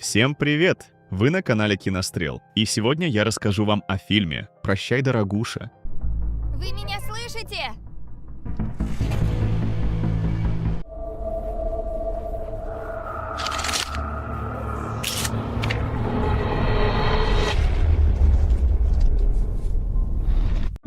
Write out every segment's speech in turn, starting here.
Всем привет! Вы на канале Кинострел, и сегодня я расскажу вам о фильме «Прощай, дорогуша». Вы меня слышите?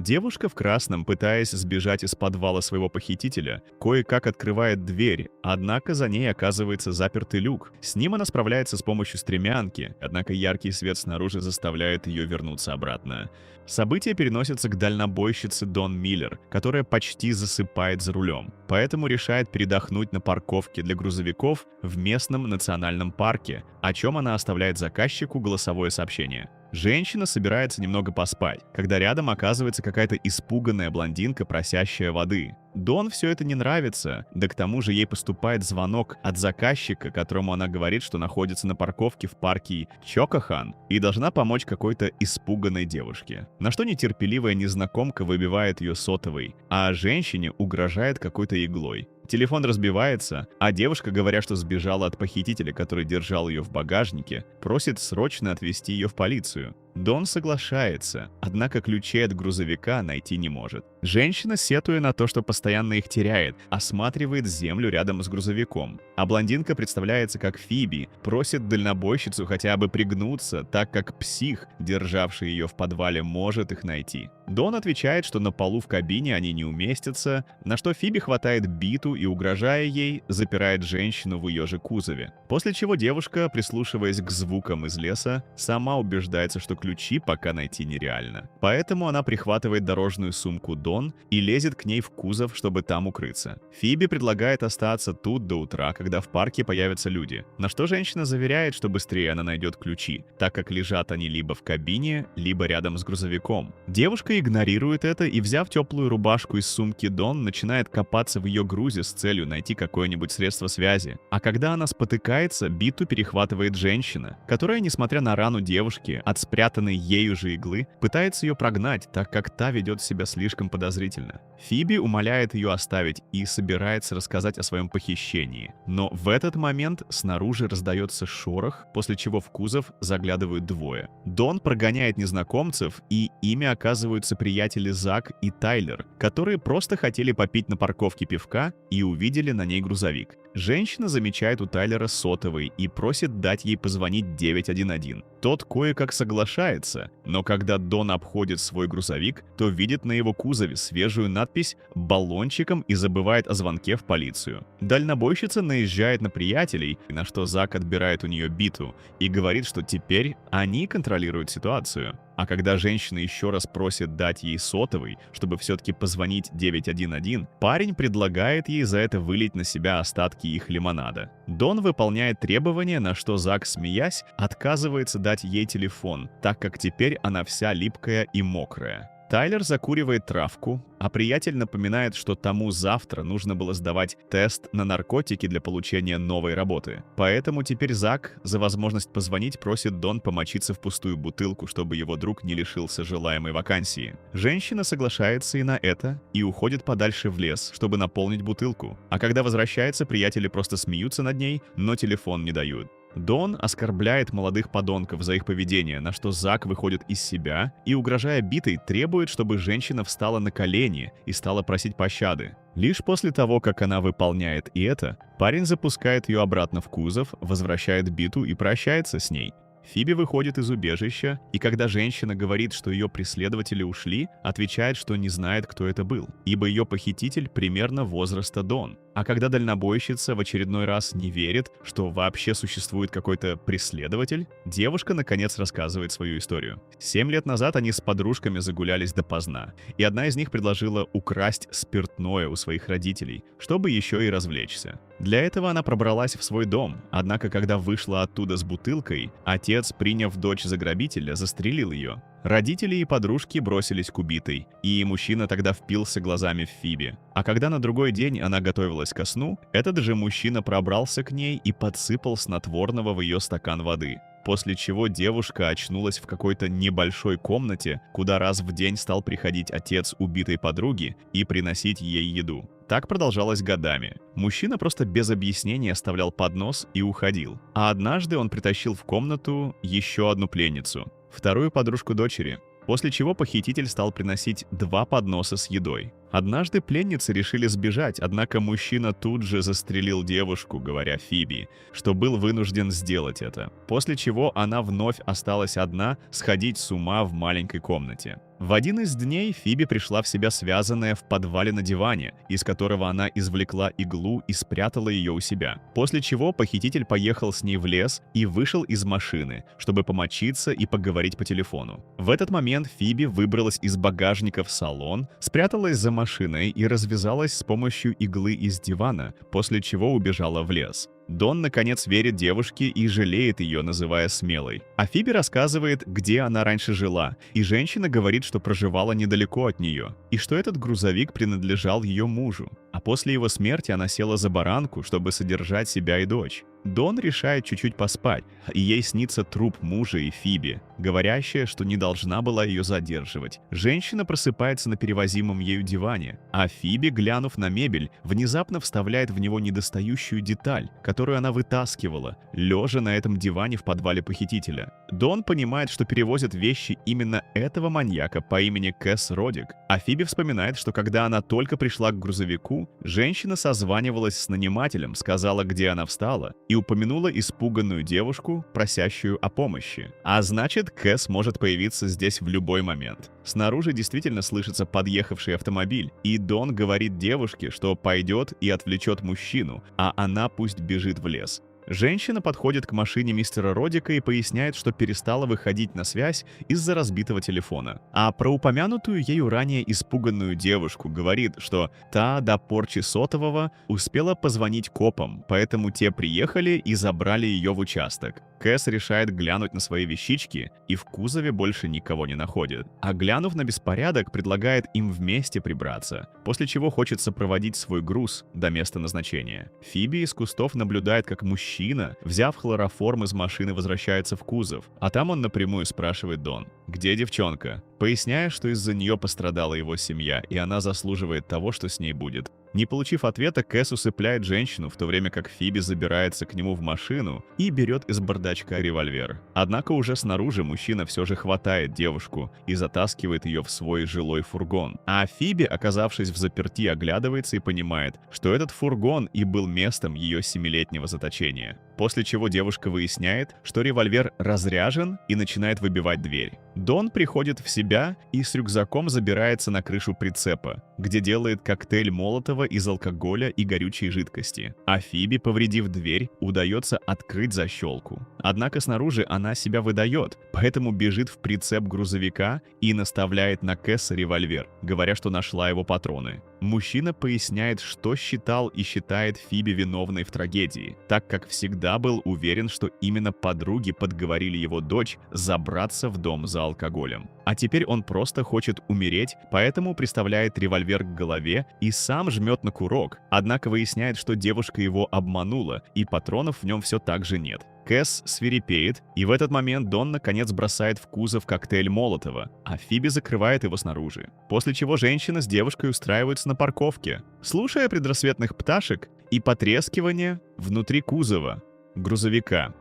Девушка в красном, пытаясь сбежать из подвала своего похитителя, кое-как открывает дверь, однако за ней оказывается запертый люк. С ним она справляется с помощью стремянки, однако яркий свет снаружи заставляет ее вернуться обратно. События переносятся к дальнобойщице Дон Миллер, которая почти засыпает за рулем, поэтому решает передохнуть на парковке для грузовиков в местном национальном парке, о чем она оставляет заказчику голосовое сообщение. Женщина собирается немного поспать, когда рядом оказывается какая-то испуганная блондинка, просящая воды. Дон все это не нравится, да к тому же ей поступает звонок от заказчика, которому она говорит, что находится на парковке в парке Чокохан и должна помочь какой-то испуганной девушке. На что нетерпеливая незнакомка выбивает ее сотовый, а женщине угрожает какой-то иглой. Телефон разбивается, а девушка, говоря, что сбежала от похитителя, который держал ее в багажнике, просит срочно отвезти ее в полицию. Дон соглашается, однако ключей от грузовика найти не может. Женщина, сетуя на то, что постоянно их теряет, осматривает землю рядом с грузовиком. А блондинка представляется как Фиби, просит дальнобойщицу хотя бы пригнуться, так как псих, державший ее в подвале, может их найти. Дон отвечает, что на полу в кабине они не уместятся, на что Фиби хватает биту и, угрожая ей, запирает женщину в ее же кузове. После чего девушка, прислушиваясь к звукам из леса, сама убеждается, что ключи пока найти нереально. Поэтому она прихватывает дорожную сумку Дон и лезет к ней в кузов, чтобы там укрыться. Фиби предлагает остаться тут до утра, когда в парке появятся люди, на что женщина заверяет, что быстрее она найдет ключи, так как лежат они либо в кабине, либо рядом с грузовиком. Девушка игнорирует это и, взяв теплую рубашку из сумки Дон, начинает копаться в ее грузе с целью найти какое-нибудь средство связи. А когда она спотыкается, биту перехватывает женщина, которая, несмотря на рану девушки от спрятанной ею же иглы, пытается ее прогнать, так как та ведет себя слишком подозрительно. Фиби умоляет ее оставить и собирается рассказать о своем похищении. Но в этот момент снаружи раздается шорох, после чего в кузов заглядывают двое. Дон прогоняет незнакомцев, и ими оказываются приятели Зак и Тайлер, которые просто хотели попить на парковке пивка и увидели на ней грузовик. Женщина замечает у Тайлера сотовый и просит дать ей позвонить 911. Тот кое-как соглашается, но когда Дон обходит свой грузовик, то видит на его кузове свежую надпись «баллончиком» и забывает о звонке в полицию. Дальнобойщица наезжает на приятелей, на что Зак отбирает у нее биту и говорит, что теперь они контролируют ситуацию. А когда женщина еще раз просит дать ей сотовый, чтобы все-таки позвонить 911, парень предлагает ей за это вылить на себя остатки их лимонада. Дон выполняет требования, на что Зак, смеясь, отказывается дать ей телефон, так как теперь она вся липкая и мокрая. Тайлер закуривает травку, а приятель напоминает, что тому завтра нужно было сдавать тест на наркотики для получения новой работы. Поэтому теперь Зак за возможность позвонить просит Дон помочиться в пустую бутылку, чтобы его друг не лишился желаемой вакансии. Женщина соглашается и на это, и уходит подальше в лес, чтобы наполнить бутылку. А когда возвращается, приятели просто смеются над ней, но телефон не дают. Дон оскорбляет молодых подонков за их поведение, на что Зак выходит из себя и, угрожая битой, требует, чтобы женщина встала на колени и стала просить пощады. Лишь после того, как она выполняет и это, парень запускает ее обратно в кузов, возвращает биту и прощается с ней. Фиби выходит из убежища, и когда женщина говорит, что ее преследователи ушли, отвечает, что не знает, кто это был, ибо ее похититель примерно возраста Дон. А когда дальнобойщица в очередной раз не верит, что вообще существует какой-то преследователь, девушка наконец рассказывает свою историю. 7 лет назад они с подружками загулялись допоздна, и одна из них предложила украсть спиртное у своих родителей, чтобы еще и развлечься. Для этого она пробралась в свой дом, однако когда вышла оттуда с бутылкой, отец, приняв дочь за грабителя, застрелил ее. Родители и подружки бросились к убитой, и мужчина тогда впился глазами в Фиби. А когда на другой день она готовилась ко сну, этот же мужчина пробрался к ней и подсыпал снотворного в ее стакан воды. после чего девушка очнулась в какой-то небольшой комнате, куда раз в день стал приходить отец убитой подруги и приносить ей еду. Так продолжалось годами. Мужчина просто без объяснений оставлял поднос и уходил. А однажды он притащил в комнату еще одну пленницу, вторую подружку дочери, после чего похититель стал приносить 2 подноса с едой. Однажды пленницы решили сбежать, однако мужчина тут же застрелил девушку, говоря Фиби, что был вынужден сделать это. После чего она вновь осталась одна сходить с ума в маленькой комнате. В один из дней Фиби пришла в себя связанная в подвале на диване, из которого она извлекла иглу и спрятала ее у себя. После чего похититель поехал с ней в лес и вышел из машины, чтобы помочиться и поговорить по телефону. В этот момент Фиби выбралась из багажника в салон, спряталась за машиной и развязалась с помощью иглы из дивана, после чего убежала в лес. Дон, наконец, верит девушке и жалеет ее, называя смелой. А Фиби рассказывает, где она раньше жила, и женщина говорит, что проживала недалеко от нее, и что этот грузовик принадлежал ее мужу. А после его смерти она села за баранку, чтобы содержать себя и дочь. Дон решает чуть-чуть поспать, и ей снится труп мужа и Фиби, говорящая, что не должна была ее задерживать. Женщина просыпается на перевозимом ею диване, а Фиби, глянув на мебель, внезапно вставляет в него недостающую деталь, которую она вытаскивала, лежа на этом диване в подвале похитителя. Дон понимает, что перевозят вещи именно этого маньяка по имени Кэс Родик, а Фиби вспоминает, что когда она только пришла к грузовику, женщина созванивалась с нанимателем, сказала, где она встала, и упомянула испуганную девушку, просящую о помощи. А значит, Кэс может появиться здесь в любой момент. Снаружи действительно слышится подъехавший автомобиль, и Дон говорит девушке, что пойдет и отвлечет мужчину, а она пусть бежит в лес. Женщина подходит к машине мистера Родика и поясняет, что перестала выходить на связь из-за разбитого телефона. А про упомянутую ею ранее испуганную девушку говорит, что та до порчи сотового успела позвонить копам, поэтому те приехали и забрали ее в участок. Кэс решает глянуть на свои вещички и в кузове больше никого не находит. А глянув на беспорядок, предлагает им вместе прибраться, после чего хочет сопроводить свой груз до места назначения. Фиби из кустов наблюдает, как мужчина, взяв хлороформ из машины, возвращается в кузов, а там он напрямую спрашивает Дон: «Где девчонка?», поясняя, что из-за нее пострадала его семья, и она заслуживает того, что с ней будет. Не получив ответа, Кэс усыпляет женщину, в то время как Фиби забирается к нему в машину и берет из бардачка револьвер. Однако уже снаружи мужчина все же хватает девушку и затаскивает ее в свой жилой фургон. А Фиби, оказавшись в заперти, оглядывается и понимает, что этот фургон и был местом ее 7-летнего заточения. После чего девушка выясняет, что револьвер разряжен, и начинает выбивать дверь. Дон приходит в себя и с рюкзаком забирается на крышу прицепа, где делает коктейль Молотова из алкоголя и горючей жидкости. А Фиби, повредив дверь, удается открыть защелку. Однако снаружи она себя выдает, поэтому бежит в прицеп грузовика и наставляет на Кэса револьвер, говоря, что нашла его патроны. Мужчина поясняет, что считал и считает Фиби виновной в трагедии, так как всегда был уверен, что именно подруги подговорили его дочь забраться в дом за алкоголем. А теперь он просто хочет умереть, поэтому приставляет револьвер к голове и сам жмет на курок, однако выясняет, что девушка его обманула, и патронов в нем все так же нет. Кэс свирепеет, и в этот момент Дон наконец бросает в кузов коктейль Молотова, а Фиби закрывает его снаружи. После чего женщина с девушкой устраиваются на парковке, слушая предрассветных пташек и потрескивание внутри кузова грузовика.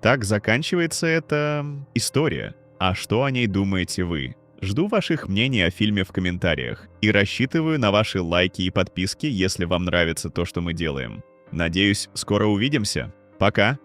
Так заканчивается эта история. А что о ней думаете вы? Жду ваших мнений о фильме в комментариях и рассчитываю на ваши лайки и подписки, если вам нравится то, что мы делаем. Надеюсь, скоро увидимся. Пока!